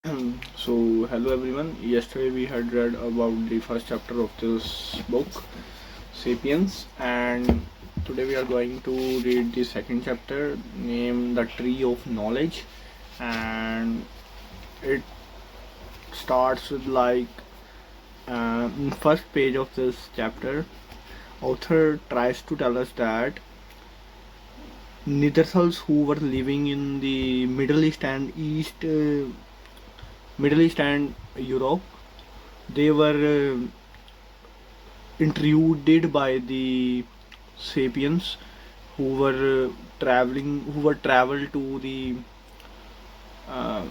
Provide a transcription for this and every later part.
So, hello everyone. Yesterday we had read about the first chapter of this book, Sapiens, and today we are going to read the second chapter named The Tree of Knowledge. And it starts with first page of this chapter. Author tries to tell us that Neanderthals who were living in the Middle East and Europe, they were intruded by the sapiens who were traveled to the uh,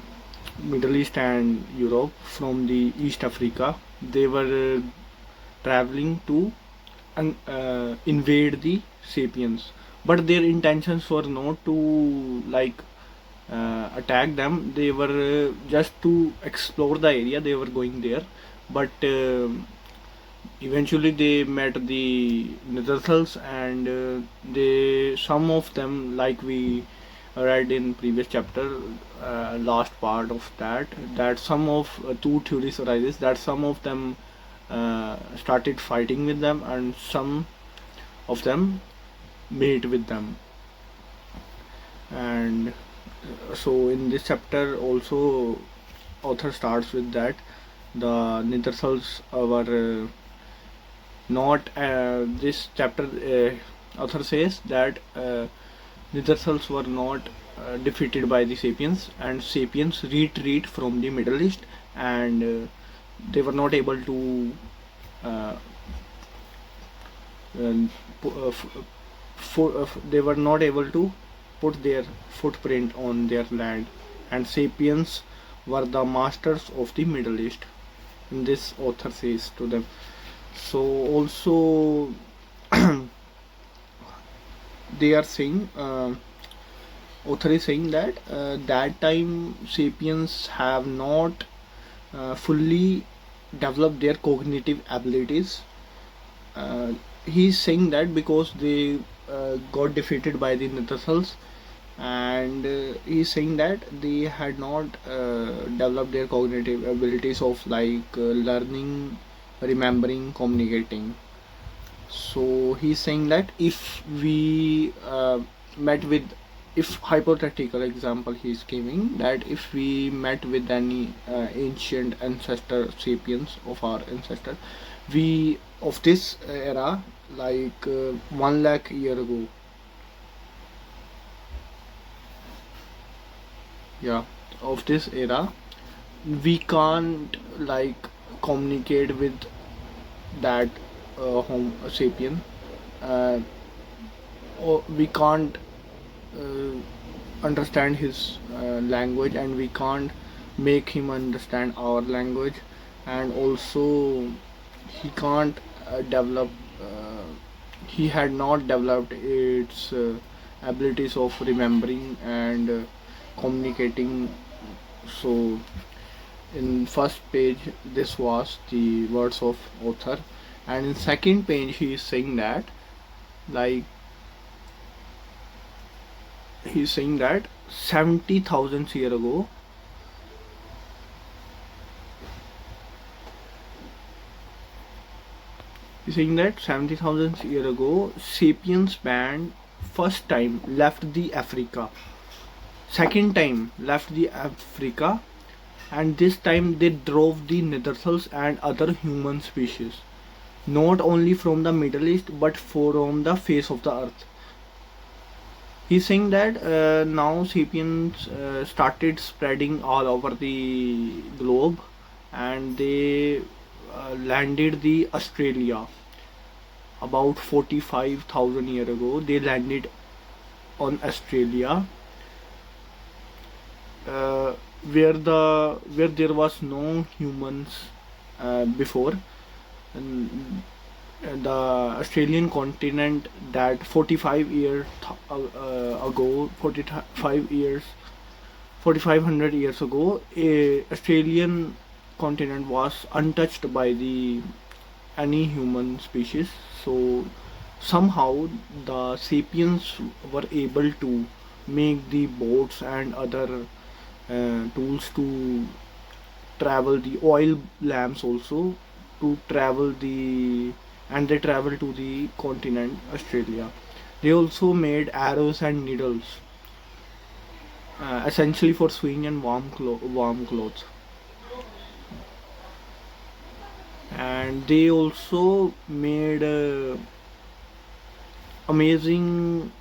Middle East and Europe from the East Africa. They were traveling to invade the sapiens, but their intentions were not to attack them. They were just to explore the area. They were going there, but eventually they met the Neanderthals, and they some of them, like we read in previous chapter, last part of that some of two theories arises that some of them started fighting with them, and some of them mate with them. And so in this chapter also, author starts with that the Neanderthals were not this chapter, author says that Neanderthals were not defeated by the sapiens, and sapiens retreat from the Middle East, and they were not able to uh, they were not able to put their footprint on their land, and sapiens were the masters of the Middle East. And this author says to them. So also they are saying, author is saying that that time sapiens have not fully developed their cognitive abilities. He's saying that because they got defeated by the Neanderthals, and he's saying that they had not developed their cognitive abilities of learning, remembering, communicating. So he's saying that if we met with, if hypothetical example he's giving, that if we met with any ancient ancestor sapiens of our ancestor, we of this era, 1 lakh year ago, yeah, of this era, we can't communicate with that home sapien, uh, or we can't uh, understand his language, and we can't make him understand our language, and also he can't develop he had not developed its abilities of remembering and communicating. So in first page this was the words of author, and in second page he is saying that, like he's saying that 70,000 years ago, he's saying that 70,000 years ago, sapiens band first time left the Africa, second time left the Africa, and this time they drove the Neanderthals and other human species, not only from the Middle East but from the face of the earth. He's saying that now sapiens started spreading all over the globe, and they landed the Australia about 45,000 years ago. They landed on Australia, uh, where there was no humans before. And the Australian continent, that 45 years ago, 4500 years ago, a Australian continent was untouched by the any human species. So somehow the sapiens were able to make the boats and other tools to travel the oil lamps also to travel the and they travel to the continent Australia. They also made arrows and needles, essentially for sewing and warm clothes. And they also made a amazing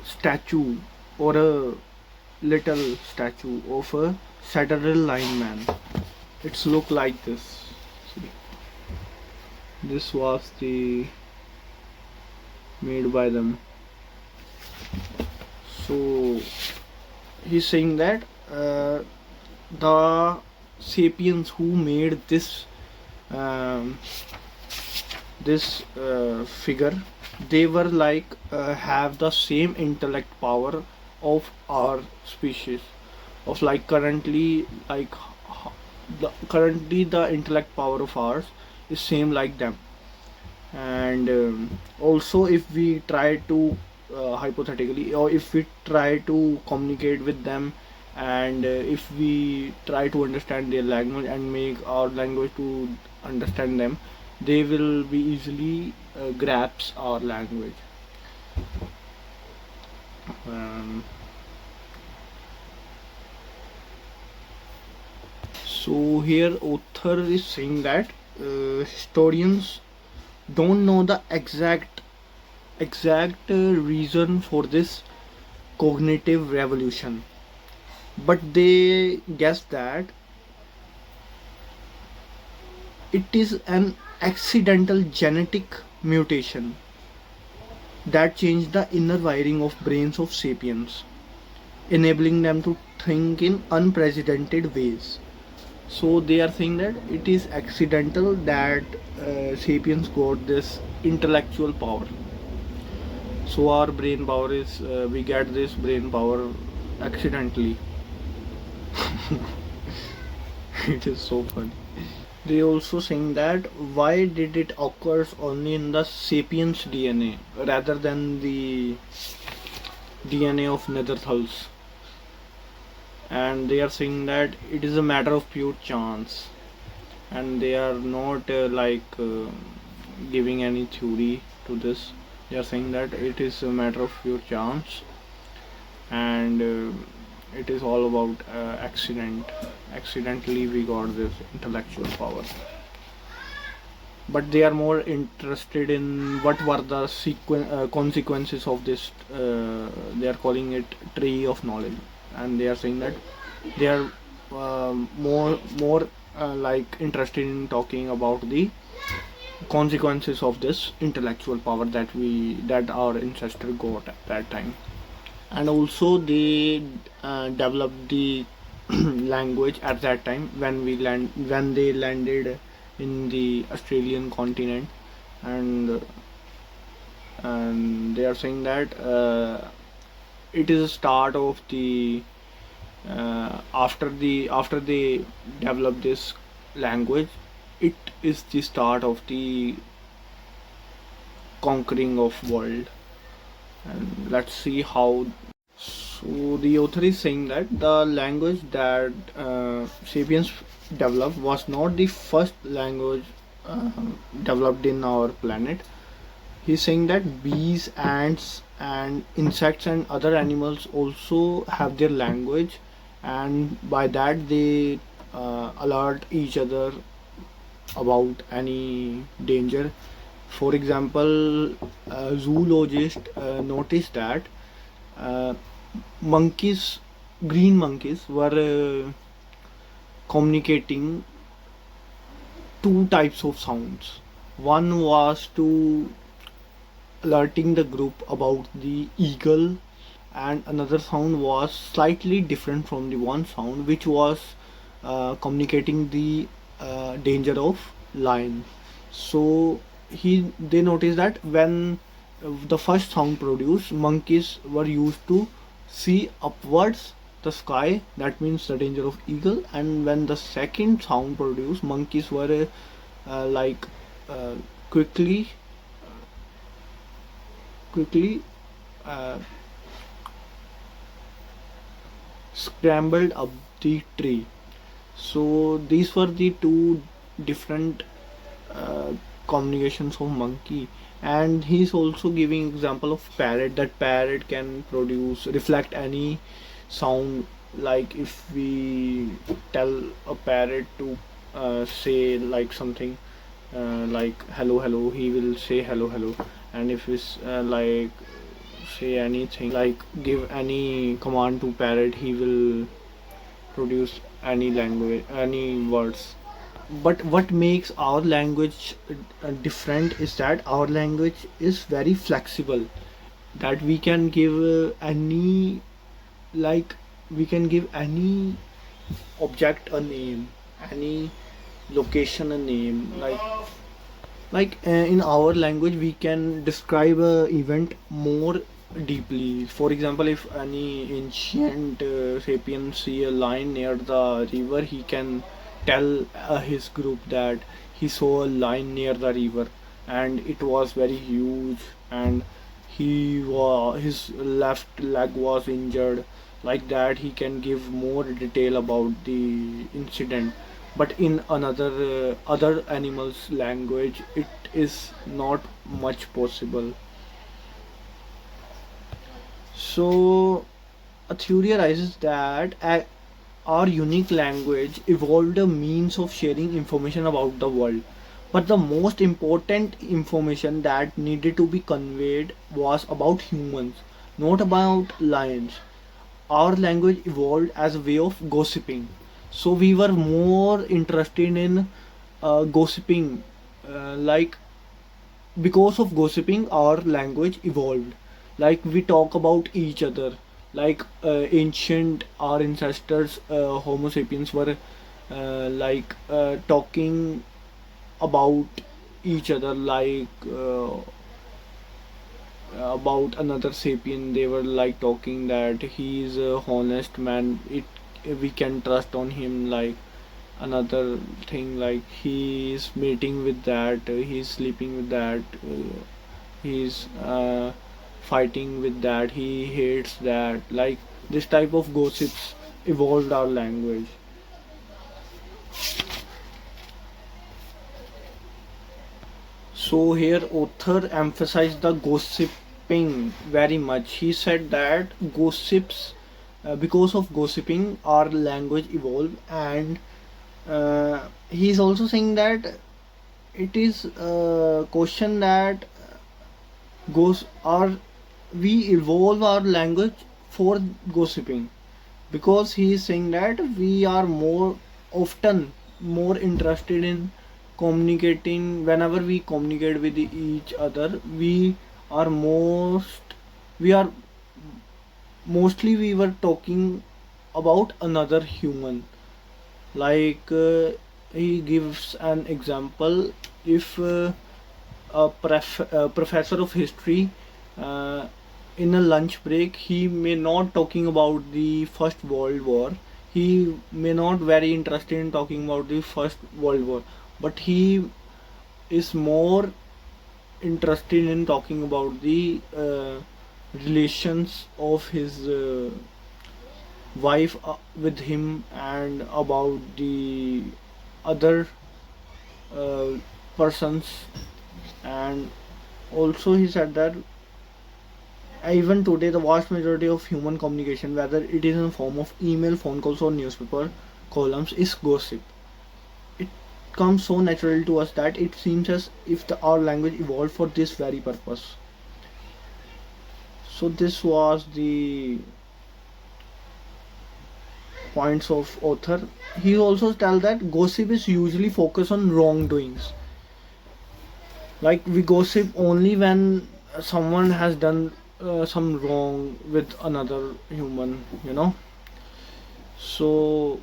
statue, or a little statue of a Saturday line man. It's look like this. See, this was the made by them. So he's saying that the sapiens who made um, this figure, they were like have the same intellect power of our species, of like currently the intellect power of ours is same like them. And also if we try to hypothetically, or if we try to communicate with them, and if we try to understand their language and make our language to understand them, they will be easily grasp our language. um, so here author is saying that historians don't know the exact reason for this cognitive revolution, but they guess that it is an accidental genetic mutation that changed the inner wiring of brains of sapiens, enabling them to think in unprecedented ways. So they are saying that it is accidental that sapiens got this intellectual power. So our brain power is we get this brain power accidentally. It is so funny. They also saying that why did it occurs only in the sapiens DNA rather than the DNA of Neanderthals, and they are saying that it is a matter of pure chance, and they are not giving any theory to this. They are saying that it is a matter of pure chance, and it is all about accidentally we got this intellectual power. But they are more interested in what were the consequences of this. They are calling it tree of knowledge, and they are saying that they are more like interested in talking about the consequences of this intellectual power that our ancestor got at that time. And also they developed the language at that time when they landed in the Australian continent. And and they are saying that it is a start of the after they develop this language, it is the start of the conquering of world. And let's see how. So the author is saying that the language that sapiens developed was not the first language uh, developed in our planet. He's saying that bees, ants, and insects and other animals also have their language, and by that they alert each other about any danger. For example, a zoologist noticed that uh, monkeys, green monkeys, were communicating two types of sounds. One was to alerting the group about the eagle, and another sound was slightly different from the one sound, which was communicating the danger of lion. So they noticed that when the first sound produced, monkeys were used to see upwards the sky, that means the danger of eagle. And when the second sound produced, monkeys were like uh, quickly quickly uh, scrambled up the tree. So these were the two different uh, communications of monkey. And he's also giving example of parrot, that parrot can produce reflect any sound. Like if we tell a parrot to say like something like hello hello, he will say hello hello. And if we like say anything, like give any command to parrot, he will produce any language, any words. But what makes our language different is that our language is very flexible, that we can give any, like we can give any object a name, any location a name. In our language we can describe a event more deeply. For example, if any ancient sapien see a lion near the river, he can tell his group that he saw a lion near the river and it was very huge, and his left leg was injured. Like that he can give more detail about the incident. But in another other animals language it is not much possible. So a theory arises that our unique language evolved a means of sharing information about the world, but the most important information that needed to be conveyed was about humans, not about lions. Our language evolved as a way of gossiping. So we were more interested in gossiping. Like because of gossiping, our language evolved. Like we talk about each other. Like ancient our ancestors, Homo sapiens were talking about each other, like about another sapien. They were like talking that he's a honest man, it we can trust on him. Like another thing, like he's mating with that, he's sleeping with that, he's fighting with that, he hates that. Like this type of gossips evolved our language. So here author emphasized the gossiping very much. He said that gossips, because of gossiping, our language evolved. And he's also saying that it is a question that goes our we evolve our language for gossiping, because he is saying that we are more often more interested in communicating. Whenever we communicate with each other, are most we are mostly we were talking about another human. Like he gives an example. If a professor of history, uh, in a lunch break, he may not talking about the first world war, he may not very interested in talking about the first world war, but he is more interested in talking about the relations of his wife with him, and about the other uh, persons. And also he said that even today the vast majority of human communication, whether it is in the form of email, phone calls, or newspaper columns, is gossip. It comes so natural to us that it seems as if our language evolved for this very purpose. So this was the points of author. He also tells that gossip is usually focused on wrongdoings. Like we gossip only when someone has done some wrong with another human. So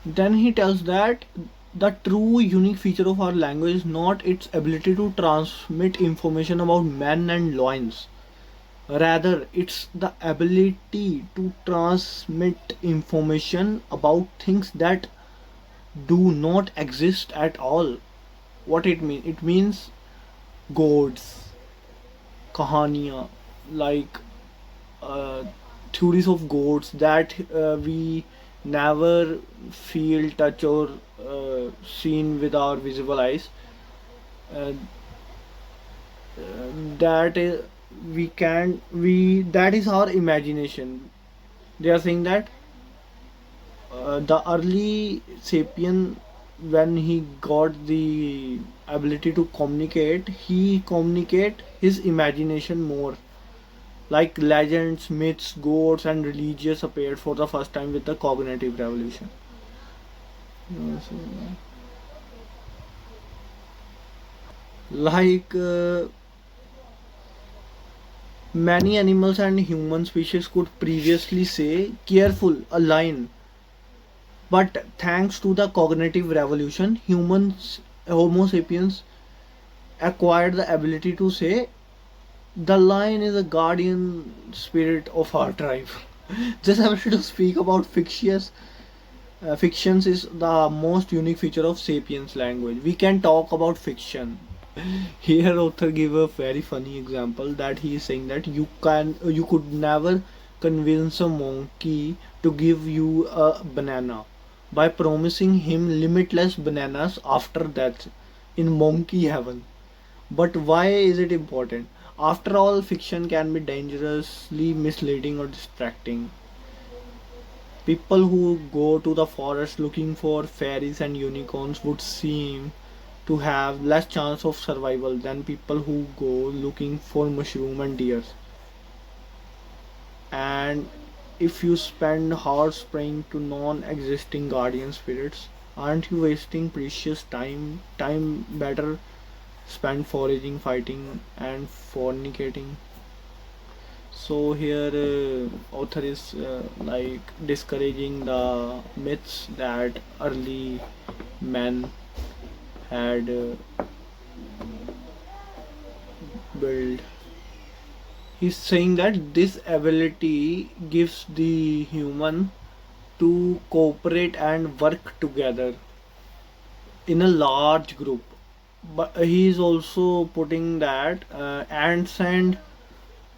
then he tells that the true unique feature of our language is not its ability to transmit information about men and lions. Rather, it's the ability to transmit information about things that do not exist at all. What it means? It means gods, kahaniya, like uh, theories of goats that we never feel, touch, or seen with our visible eyes. Uh, that is, we can we that is our imagination. They are saying that the early sapien, when he got the ability to communicate, he communicate his imagination more. Like legends, myths, gods, and religious appeared for the first time with the cognitive revolution. Yes, like many animals and human species could previously say, careful, a lion. But thanks to the cognitive revolution, humans, Homo sapiens, acquired the ability to say, the lion is a guardian spirit of our tribe. Just ability to speak about fictions is the most unique feature of sapiens language. We can talk about fiction. Here author give a very funny example that he is saying that you could never convince a monkey to give you a banana by promising him limitless bananas after that in monkey heaven. But why is it important? After all, fiction can be dangerously misleading or distracting. People who go to the forest looking for fairies and unicorns would seem to have less chance of survival than people who go looking for mushroom and deers. And if you spend hours praying to non-existing guardian spirits, aren't you wasting precious time better spent foraging, fighting, and fornicating? So here author is like discouraging the myths that early men had built. He's saying that this ability gives the human to cooperate and work together in a large group. But he is also putting that ants and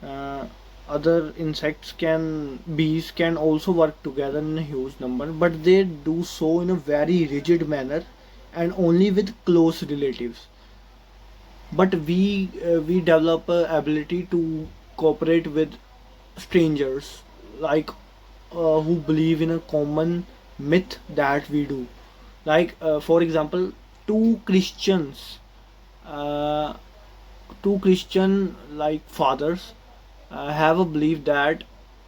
uh, other insects can bees can also work together in a huge number, but they do so in a very rigid manner and only with close relatives. But we develop a ability to cooperate with strangers, like who believe in a common myth that we do. Like for example, two christians uh, two Christian like fathers have a belief that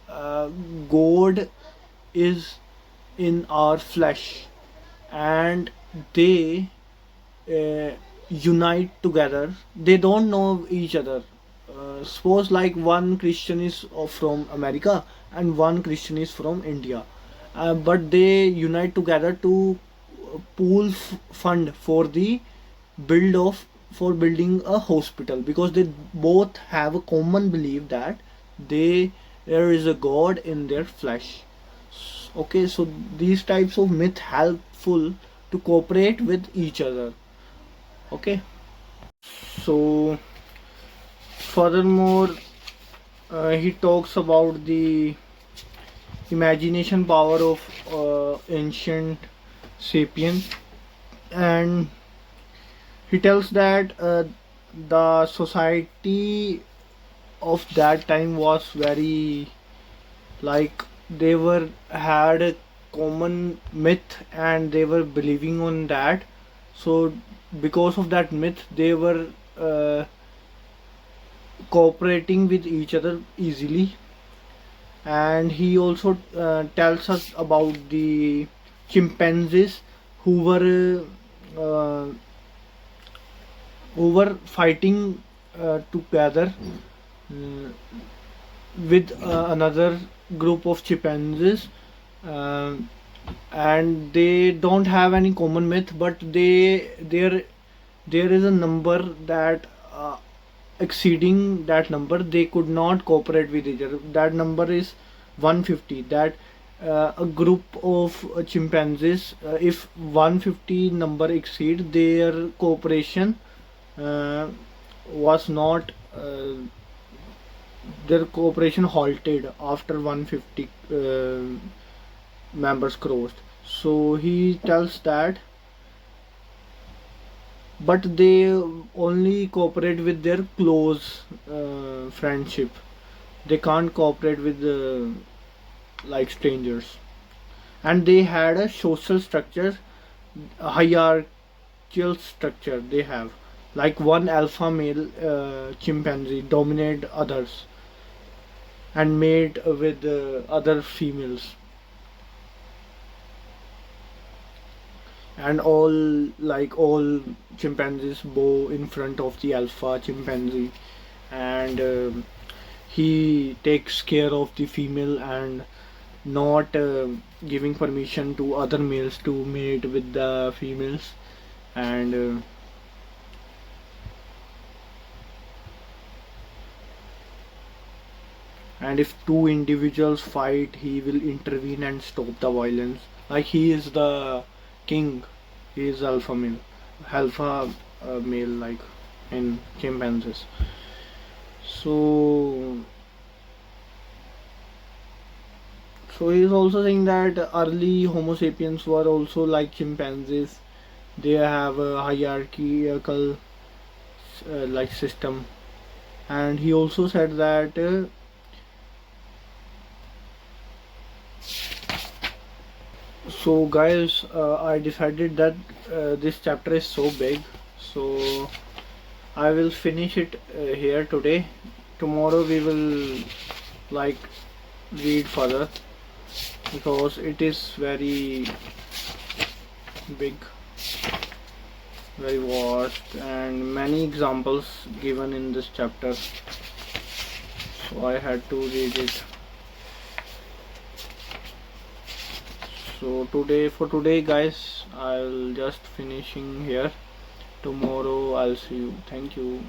uh, God is in our flesh, and they uh, unite together. They don't know each other. Suppose like one Christian is from America and one Christian is from India, but they unite together to pool fund for the build of for building a hospital, because they both have a common belief that they there is a god in their flesh. Okay, so these types of myth helpful to cooperate with each other. Okay, so furthermore he talks about the imagination power of ancient sapiens, and he tells that the society of that time was very, like, they were had a common myth and they were believing on that. So because of that myth they were cooperating with each other easily. And he also tells us about the chimpanzees who were fighting together uh, with another group of chimpanzees, uh, and they don't have any common myth, but there is a number that exceeding that number they could not cooperate with each other. That number is 150. That a group of chimpanzees, if 150 number exceed, their cooperation uh, was not their cooperation halted after 150 members crossed. So he tells that, but they only cooperate with their close friendship. They can't cooperate with like strangers. And they had a social structure, a hierarchical structure. They have like one alpha male chimpanzee dominate others and mate with other females, and all chimpanzees bow in front of the alpha chimpanzee, and he takes care of the female and not giving permission to other males to mate with the females. And if two individuals fight, he will intervene and stop the violence. Like he is the king, he is alpha male, like in chimpanzees. So, he is also saying that early Homo sapiens were also like chimpanzees. They have a hierarchical like system, and he also said that. So guys, I decided that this chapter is so big, so I will finish it here today. Tomorrow we will like read further, because it is very big, very vast, and many examples given in this chapter, so I had to read it. So for today guys, I'll just finishing here. Tomorrow I'll see you. Thank you.